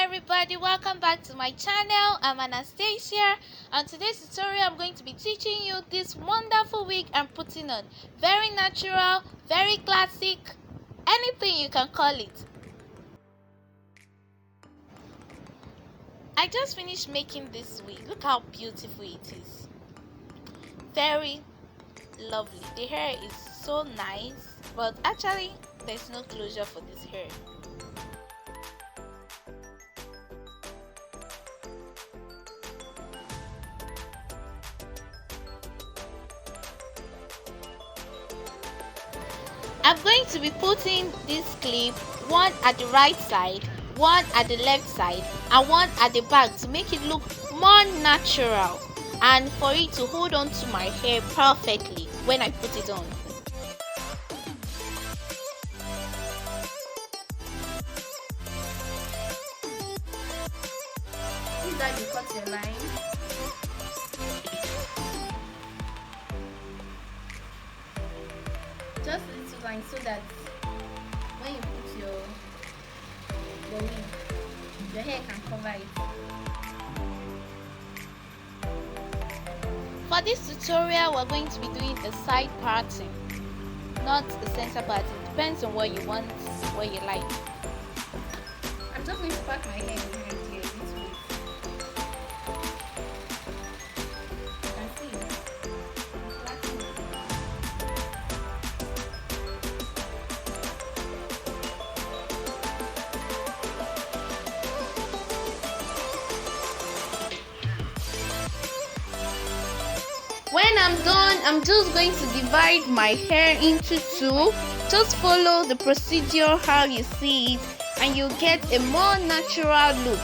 everybody, welcome back to my channel. I'm Anastasia, and today's tutorial I'm going to be teaching you this wonderful wig I'm putting on. Very natural, very classic, anything you can call it. I just finished making this wig. Look how beautiful it is. Very lovely. The hair is so nice, but actually there's no closure for this hair. I'm going to be putting this clip, one at the right side, one at the left side, and one at the back to make it look more natural and for it to hold on to my hair perfectly when I put it on. This is how you cut your line. Just a little line so that when you put your wig, your hair can cover it. For this tutorial, we're going to be doing the side parting, not the center parting. Depends on what you want, what you like. I'm just going to part my hair behind here this way. You can see. When I'm done, I'm just going to divide my hair into two. Just follow the procedure how you see it, and you'll get a more natural look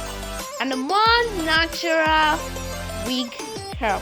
and a more natural wig curl.